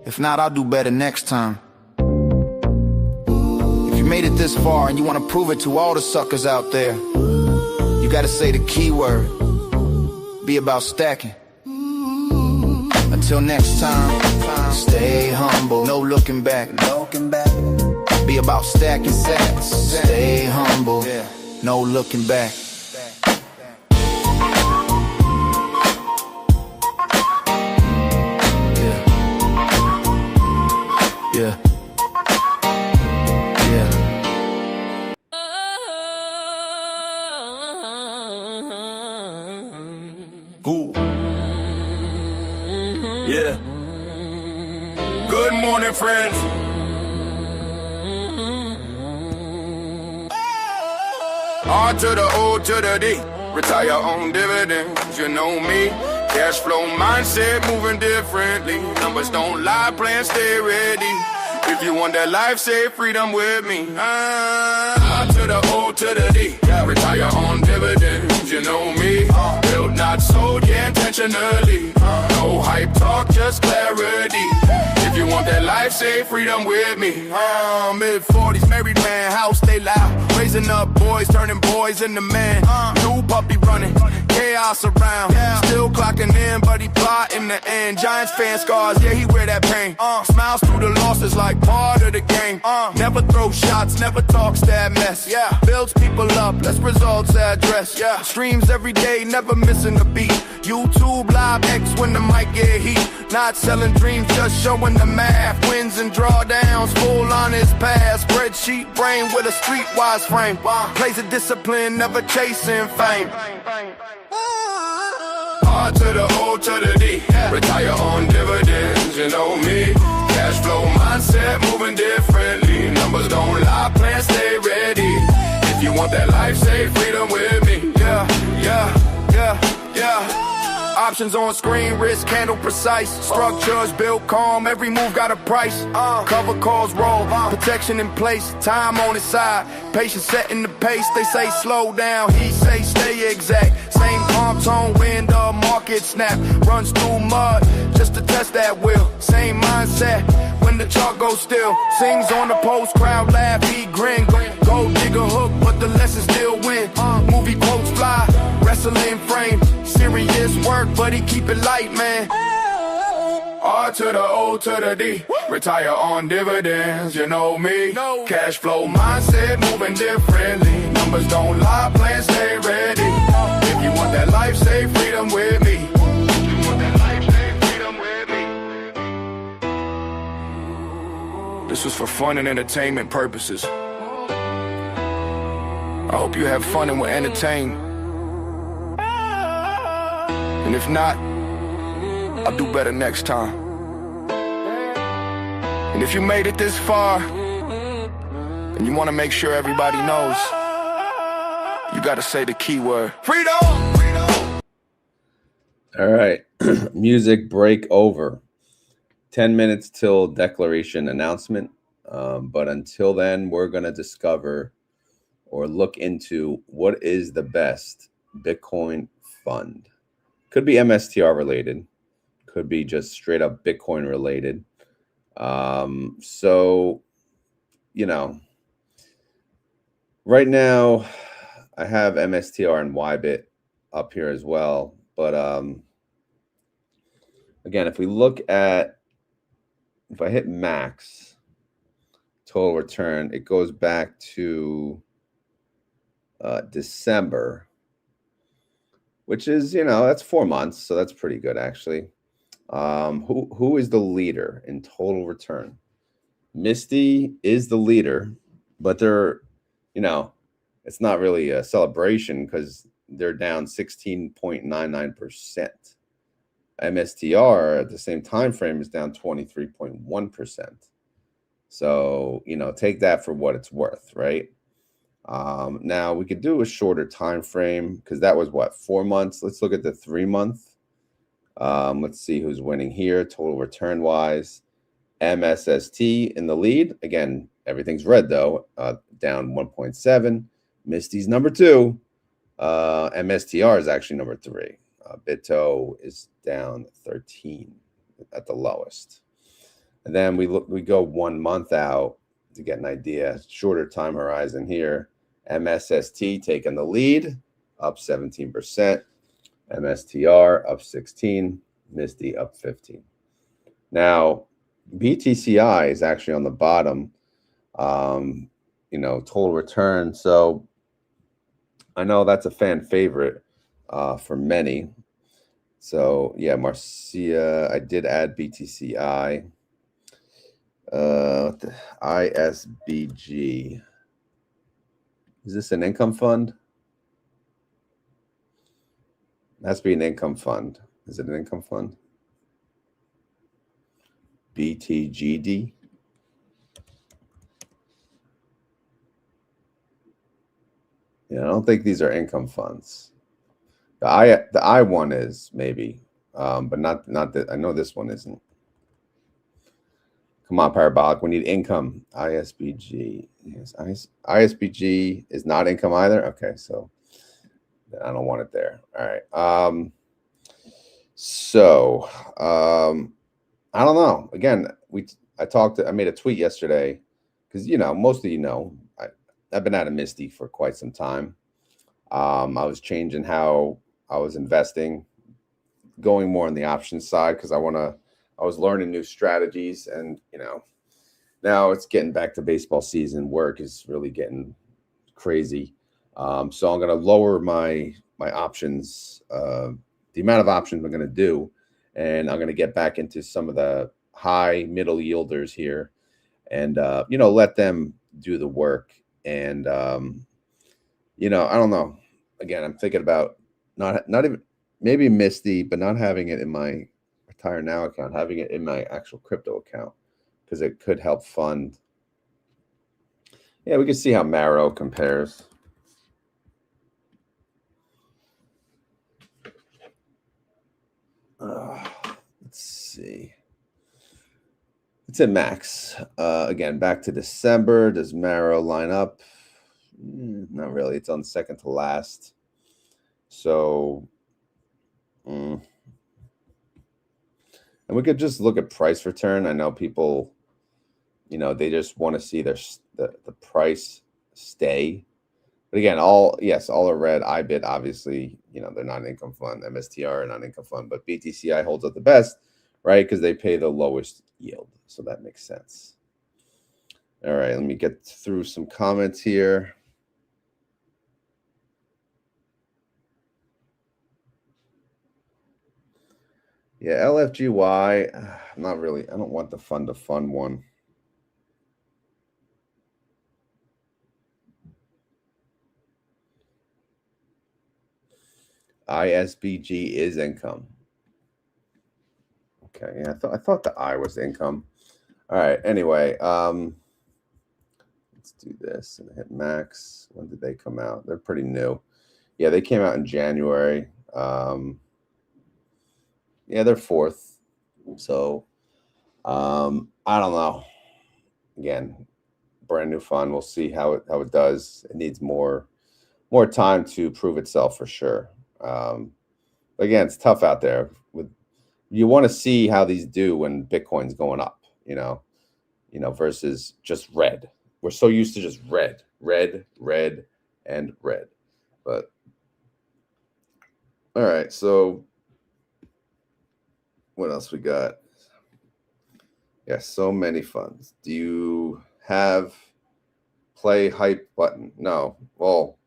If not, I'll do better next time. If you made it this far and you want to prove it to all the suckers out there, you gotta say the keyword. Be about stacking. Until next time, stay humble, no looking back. Be about stacking sats. Stay humble, no looking back. Yeah. Ooh. Yeah. Good morning, friends. R to the O to the D. Retire on dividends, you know me. Cash flow mindset moving differently. Numbers don't lie, plans stay ready. If you want that life, say freedom with me. R to the O to the D. Retire on dividends, you know me. Built, not sold, yeah, intentionally. No hype talk, just clarity. If you want that life, say freedom with me. Mid-40s, married man, house stay loud. Raising up boys, turning boys into men. New puppy running, chaos around. Still clocking in, but he plotting the end. Giants fan scars, yeah, he wear that pain. Smiles through the losses like part of the game. Never throw shots, never talks that mess. Builds people up, less results address. Streams every day, never missing a beat. YouTube live X when the mic get heat. Not selling dreams, just showing the math. Wins and drawdowns, full on his path. Spreadsheet brain with a streetwise frame. Plays a discipline, never chasing fame. R to the O to the D. Retire on dividends, you know me. Cash flow mindset, moving different. want that life, save freedom with me. Yeah, yeah, yeah, yeah. Options on screen, risk handle precise. Structures built calm, every move got a price. Cover calls roll, protection in place. Time on his side, patience setting the pace. They say slow down, he say stay exact. Same palm tone when the market snap. Runs through mud, just to test that will. Same mindset when the chalk goes still. Sings on the post, crowd laugh, he grin. Go dig a hook, but the lesson still win. Movie quotes fly, wrestling frame. Serious work, but he keep it light, man. R to the O to the D. Retire on dividends, you know me. Cash flow mindset, moving differently. Numbers don't lie, plans stay ready. If you want that life, save freedom with me. If you want that life, save freedom with me. This was for fun and entertainment purposes. I hope you have fun and will entertain. And if not, I'll do better next time. And if you made it this far, and you want to make sure everybody knows, you got to say the keyword. Freedom! All right. Music break over. 10 minutes till declaration announcement. But until then, we're going to discover or look into what is the best Bitcoin fund. Could be MSTR related, could be just straight up Bitcoin related. So, you know, right now I have MSTR and YBIT up here as well. But again, if we look at, if I hit max total return, it goes back to December, which is, you know, that's 4 months. So that's pretty good, actually. Who is the leader in total return? MSTY is the leader, but they're, you know, it's not really a celebration because they're down 16.99%. MSTR at the same time frame is down 23.1%. So, you know, take that for what it's worth, right? Now we could do a shorter time frame because that was what, 4 months. Let's look at the 3 month. Let's see who's winning here total return wise. MSST in the lead. Again, everything's red though, down 1.7. MSTY's number 2. MSTR is actually number 3. BITO is down 13 at the lowest. And then we go 1 month out to get an idea. Shorter time horizon here. MSST taking the lead, up 17%. MSTR up 16. MSTY up 15. Now, BTCI is actually on the bottom. You know, total return. So I know that's a fan favorite for many. So yeah, Marcia, I did add BTCI. The ISBG. Is this an income fund? It has to be an income fund. Is it an income fund? BTGD. Yeah, I don't think these are income funds. The I one is maybe, but not that. I know this one isn't. Come on, Parabolic. We need income. ISBG. Yes, ISBG is not income either. Okay, so I don't want it there. All right. I don't know. Again, I made a tweet yesterday because, you know, most of you know, I've been out of MSTY for quite some time. I was changing how I was investing, going more on the options side because I was learning new strategies, and, you know, now it's getting back to baseball season. Work is really getting crazy. So I'm going to lower my options, the amount of options I'm going to do, and I'm going to get back into some of the high middle yielders here, and you know, let them do the work. And you know, I don't know. Again, I'm thinking about not even maybe MSTY, but not having it in my Retire Now account, having it in my actual crypto account, because it could help fund. Yeah, we can see how Marrow compares. Max. Again, back to December. Does Maro line up? Not really. It's on second to last. So, and we could just look at price return. I know people, they just want to see the price stay. But again, all are red. IBIT, obviously, they're not an income fund. MSTR, not an income fund. But BTCI holds up the best, right? Because they pay the lowest yield. So that makes sense. All right, let me get through some comments here. Yeah, LFGY, not really. I don't want the fund to fund one. ISBG is income. Okay, yeah, I thought the I was income. All right, anyway, let's do this and hit max. When did they come out? They're pretty new. Yeah, they came out in January. Yeah, they're fourth. So I don't know. Again, brand new fund. We'll see how it does. It needs more time to prove itself for sure. Again, it's tough out there. You want to see how these do when Bitcoin's going up, versus just red. We're so used to just red, and red. But all right, so what else we got? Yeah, so many funds. Do you have play hype button? No. Well,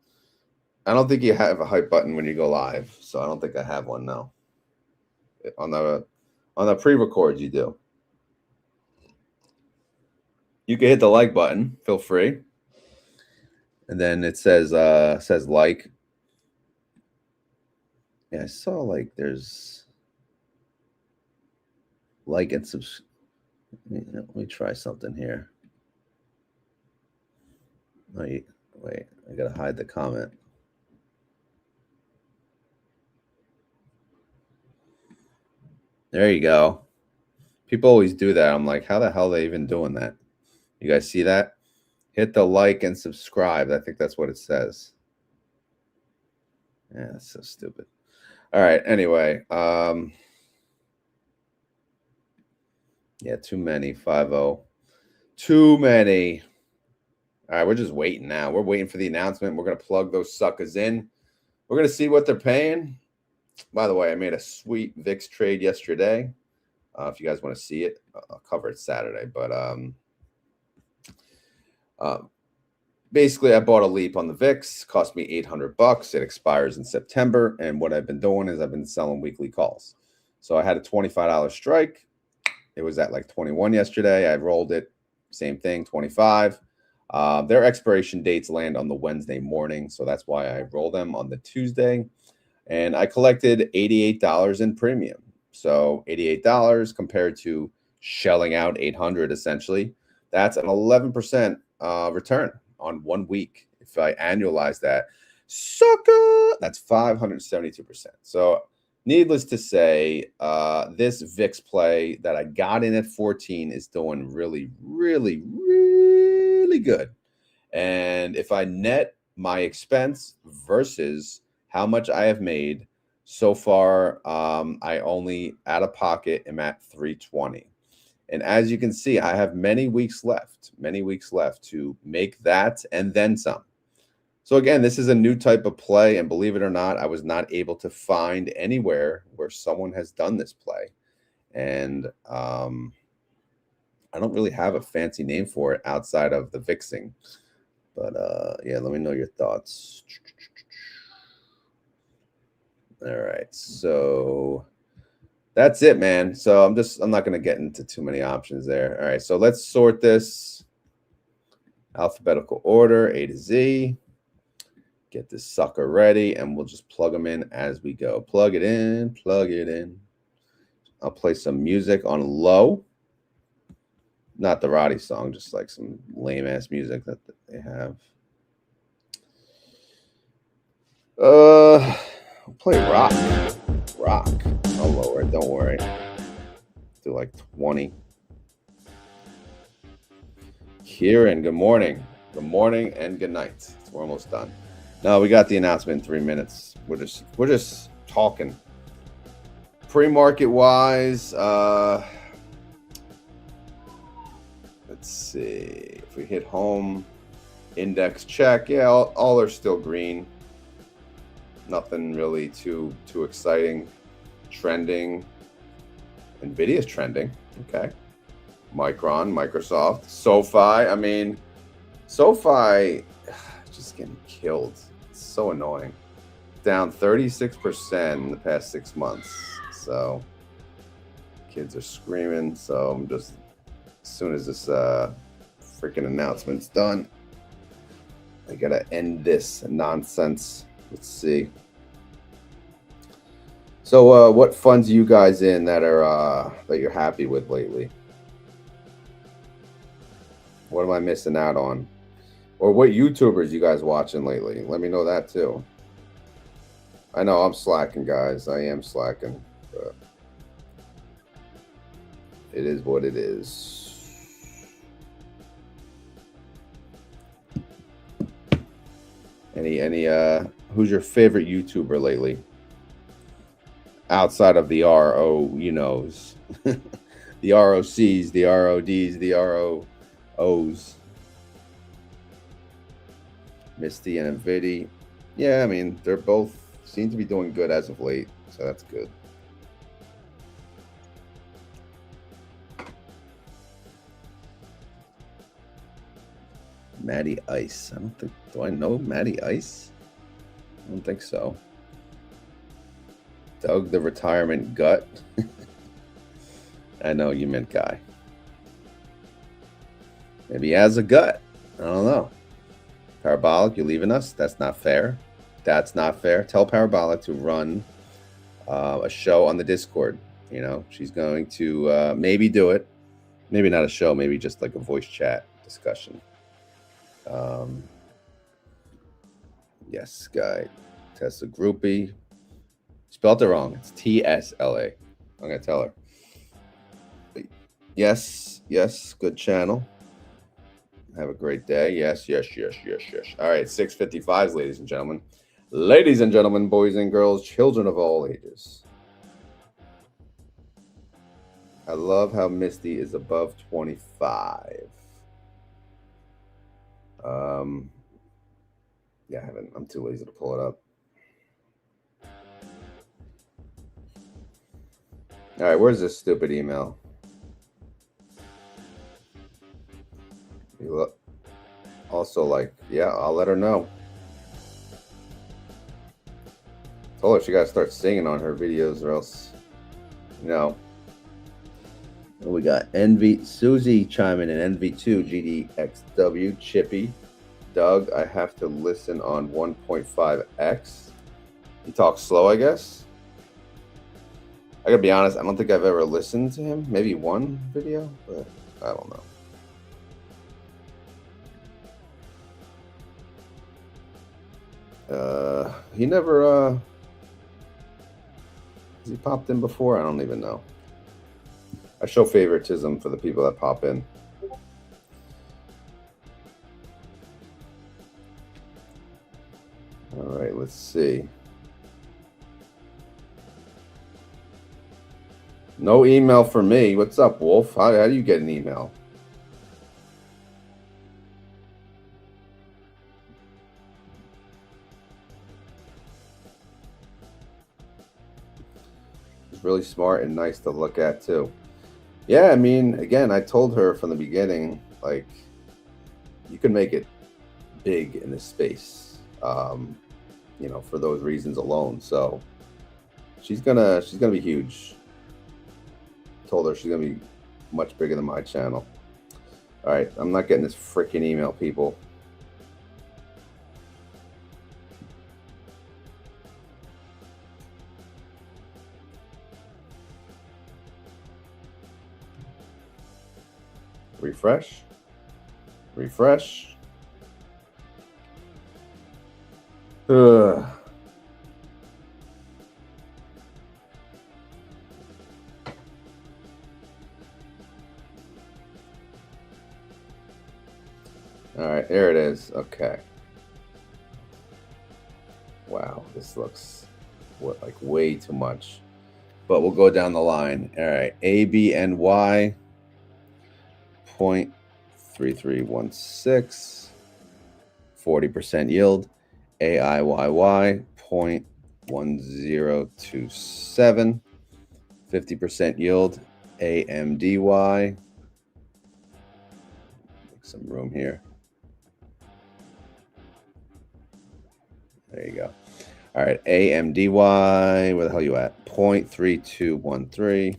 I don't think you have a hype button when you go live, so I don't think I have one now. On the pre-record, you do. You can hit the like button. Feel free, and then it says like. Yeah, I saw like there's like and subscribe. Let me try something here. Wait, I gotta hide the comment. There you go. People always do that. I'm like, how the hell are they even doing that? You guys see that? Hit the like and subscribe. I think that's what it says. Yeah, that's so stupid. All right, anyway. Yeah, too many. 5-0. Too many. All right, we're just waiting now. We're waiting for the announcement. We're going to plug those suckers in. We're going to see what they're paying. By the way, I made a sweet VIX trade yesterday. If you guys want to see it, I'll cover it Saturday. But basically, I bought a leap on the VIX. Cost me $800. It expires in September. And what I've been doing is I've been selling weekly calls. So I had a $25 strike. It was at like 21 yesterday. I rolled it. Same thing, 25. Their expiration dates land on the Wednesday morning. So that's why I roll them on the Tuesday. And I collected $88 in premium. So $88 compared to shelling out $800 essentially. That's an 11% return on 1 week. If I annualize that, sucker, that's 572%. So needless to say, this VIX play that I got in at 14 is doing really, really, really good. And if I net my expense versus how much I have made so far, I only out of pocket am at 320. And as you can see, I have many weeks left to make that and then some. So again, this is a new type of play, and believe it or not, I was not able to find anywhere where someone has done this play. And I don't really have a fancy name for it outside of the VIXing. But yeah, let me know your thoughts. All right, so that's it, man. So I'm not going to get into too many options there. All right, so let's sort this alphabetical order, A to Z. Get this sucker ready, and we'll just plug them in as we go. Plug it in, plug it in. I'll play some music on low. Not the Roddy song, just like some lame-ass music that they have. I'll play rock. I'll lower it, don't worry. Do like 20. Kieran, good morning. Good morning and good night. We're almost done. No, we got the announcement in 3 minutes. We're just talking. Pre-market wise, let's see. If we hit home, index check. Yeah, all are still green. Nothing really too exciting. Trending. NVIDIA's trending. Okay. Micron, Microsoft, SoFi. I mean, SoFi just getting killed. It's so annoying. Down 36% in the past 6 months. So kids are screaming. So I'm just, as soon as this freaking announcement's done, I gotta end this nonsense. Let's see. So what funds are you guys in that are that you're happy with lately? What am I missing out on? Or what YouTubers you guys watching lately? Let me know that too. I know I'm slacking, guys. I am slacking. But it is what it is. Any who's your favorite YouTuber lately? Outside of the RO, you knows. The ROCs, the RODs, the ROOs. MSTY and NVDY. Yeah, I mean, they're both seem to be doing good as of late, so that's good. Matty Ice. I don't think, do I know Matty Ice? I don't think so. Doug the retirement gut. I know you meant Guy. Maybe he has a gut. I don't know. Parabolic, you're leaving us? That's not fair. That's not fair. Tell Parabolic to run a show on the Discord. You know, she's going to maybe do it. Maybe not a show, maybe just like a voice chat discussion. Yes, Guy. Tesla groupie. Spelled it wrong. It's TSLY. I'm going to tell her. Yes, yes, good channel. Have a great day. Yes, yes, yes, yes, yes. All right, 6:55, ladies and gentlemen. Ladies and gentlemen, boys and girls, children of all ages. I love how MSTY is above 25. Yeah, I'm too lazy to pull it up. All right, where's this stupid email? Also, like, yeah, I'll let her know. Told her she got to start singing on her videos or else, you know. We got Susie chiming in, NV2, GDXW, Chippy, Doug, I have to listen on 1.5x. He talks slow, I guess. I gotta be honest, I don't think I've ever listened to him. Maybe one video, but I don't know. He never, has he popped in before? I don't even know. I show favoritism for the people that pop in. All right, let's see. No email for me. What's up, Wolf? How do you get an email? It's really smart and nice to look at too. Yeah, I mean, again, I told her from the beginning, like, you can make it big in this space, you know, for those reasons alone. So she's gonna be huge. Told her she's gonna be much bigger than my channel. All right, I'm not getting this freaking email, people. Refresh. Refresh. Ugh. All right, there it is. Okay. Wow, this looks like way too much. But we'll go down the line. All right, ABNY 0.3316, 40% yield. AIYY 0.1027, 50% yield. AMDY, make some room here. There you go. All right, AMDY, where the hell you at? 0.3213.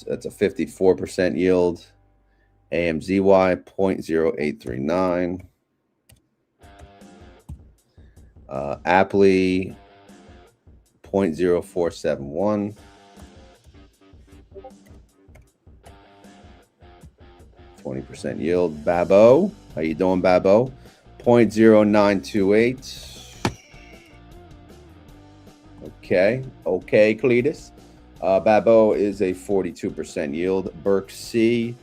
That's a 54% yield. AMZY 0.0839. PLTY 0.0471. 20% yield. Babo, how you doing, Babo? 0.0928. Okay, Cletus. Babo is a 42% yield. Berk C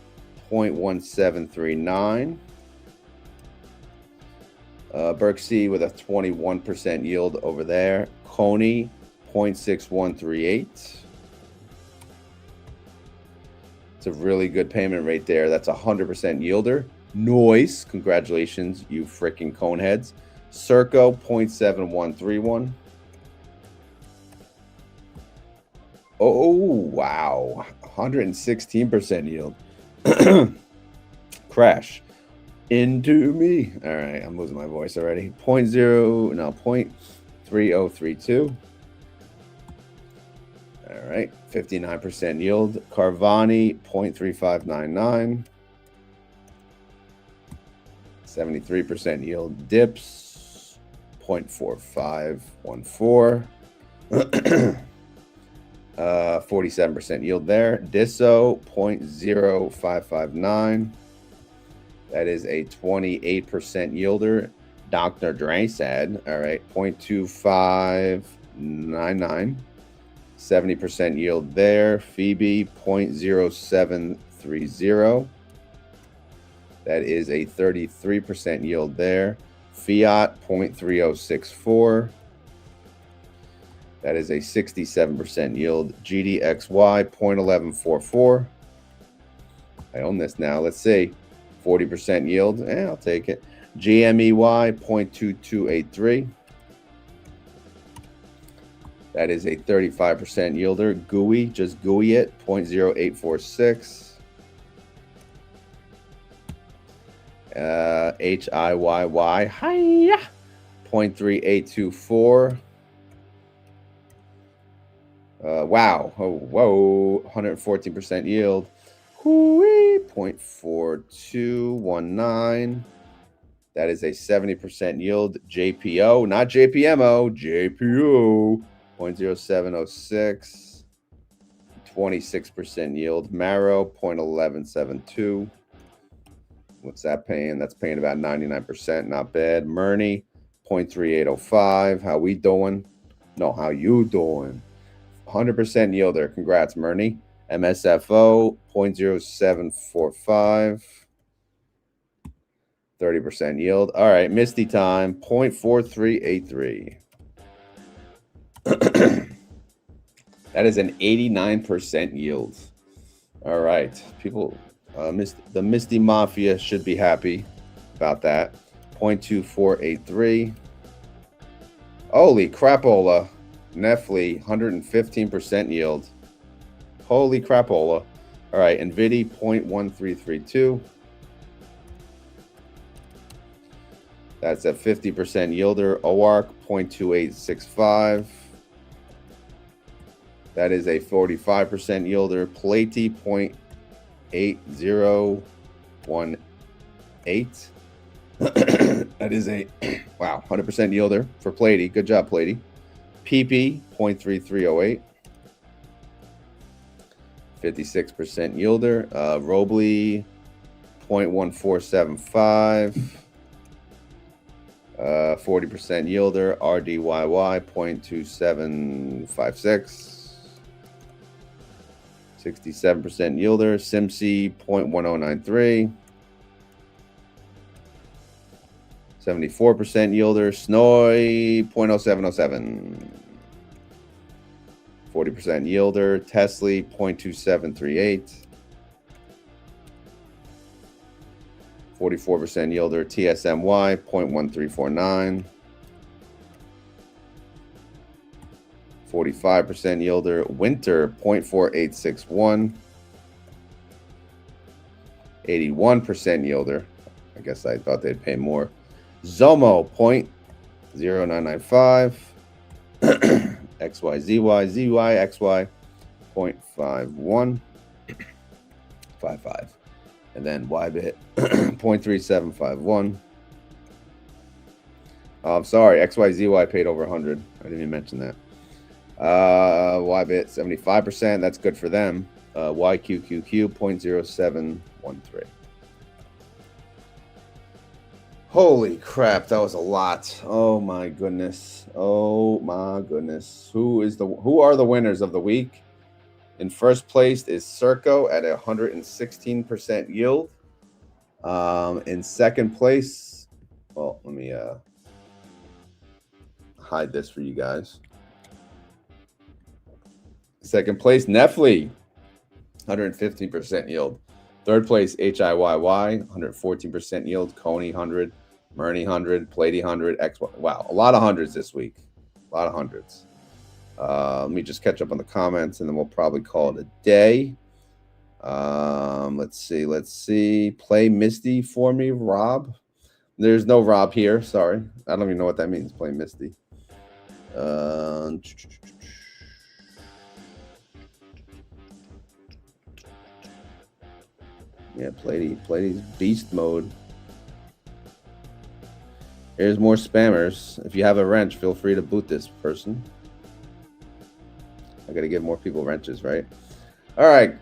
0.1739. Berk C with a 21% yield over there. CONY 0.6138. It's a really good payment right there. That's a 100% yielder. Noise. Congratulations, you freaking cone heads. Circo 0.7131. Oh, wow. 116% yield. Crash into me. All right, I'm losing my voice already. 0.3032. All right, 59% yield. Carvani 0.3599. 73% yield. Dips 0.4514. 47% yield there. Disso 0.0559. That is a 28% yielder. Dr. Dre said, all right, 0.2599. 70% yield there. Phoebe 0.0730. That is a 33% yield there. Fiat 0.3064. That is a 67% yield. GDXY 0.1144. I own this now. Let's see. 40% yield. I'll take it. GMEY 0.2283. That is a 35% yielder. GUI, just GUI it, 0.0846. HIYY, hiya, 0.3824. Wow. Oh, whoa. 114% yield. HOOY, 0.4219. That is a 70% yield. JPO, not JPMO, JPO, 0.0706. 26% yield. Marrow, 0.1172. What's that paying? That's paying about 99%. Not bad. Murney, 0.3805. How we doing? No, how you doing? 100% yielder. Congrats, Murney. MSFO 0.0745. 30% yield. All right, Misty time 0.4383. That is an 89% yield. All right, people, the Misty Mafia should be happy about that. 0.2483. Holy crapola. Nefli, 115% yield. Holy crapola. All right, NVDY 0.1332. That's a 50% yielder. OARC 0.2865. That is a 45% yielder. PLTY 0.8018. That is a wow, 100% yielder for PLTY. Good job, PLTY. PP 0.3308. 56% yielder. Robley 0.1475. 40% yielder. RDYY 0.2756. 67% yielder. SIMC 0.1093. 74% yielder. SNOY 0.0707. 40% yielder. TSLY 0.2738. 44% yielder. TSMY 0.1349. 45% yielder. Winter 0.4861. 81% yielder. I guess I thought they'd pay more. Zomo 0.0995. XYZY, ZY, XY 0.5155. And then YBIT 0.3751. I'm sorry, XYZY paid over 100. I didn't even mention that. YBIT 75%. That's good for them. YQQQ 0.0713. Holy crap, that was a lot. Oh my goodness. Oh my goodness. Who are the winners of the week? In first place is Circo at 116% yield. In second place, well, let me hide this for you guys. Second place, Nefly, 115% yield. Third place, HIYY, 114% yield. CONY 100, Murney 100, PLTY 100, XY. Wow, a lot of hundreds this week. A lot of hundreds. Let me just catch up on the comments, and then we'll probably call it a day. Let's see. Play Misty for me, Rob. There's no Rob here. Sorry. I don't even know what that means, play Misty. Yeah, PLTY's beast mode. Here's more spammers. If you have a wrench, feel free to boot this person. I got to give more people wrenches, right? All right.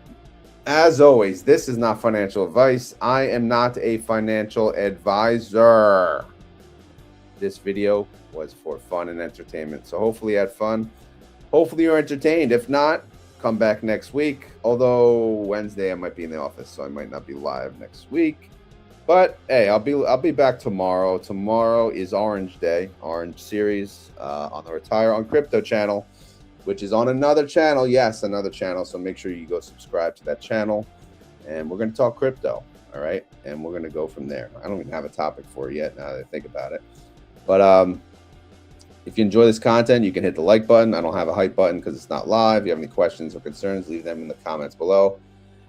As always, this is not financial advice. I am not a financial advisor. This video was for fun and entertainment. So hopefully you had fun. Hopefully you're entertained. If not, come back next week. Although Wednesday I might be in the office, so I might not be live next week. But hey, I'll be back tomorrow. Tomorrow is Orange Day, Orange series on the Retire on Crypto channel, which is on another channel. Yes, another channel. So make sure you go subscribe to that channel. And we're going to talk crypto. All right. And we're going to go from there. I don't even have a topic for it yet now that I think about it. But if you enjoy this content, you can hit the like button. I don't have a hype button because it's not live. If you have any questions or concerns, leave them in the comments below.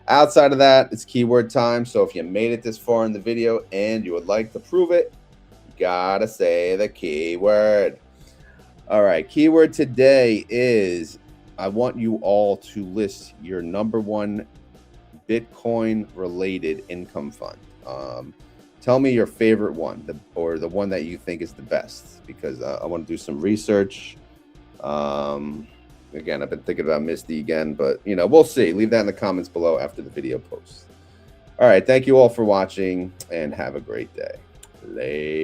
Outside of that, it's keyword time. So if you made it this far in the video and you would like to prove it, you got to say the keyword. All right, keyword today is I want you all to list your #1 Bitcoin-related income fund. Tell me your favorite one, or the one that you think is the best, because I want to do some research. Again, I've been thinking about Misty again, but we'll see. Leave that in the comments below after the video posts. All right, thank you all for watching, and have a great day. Later.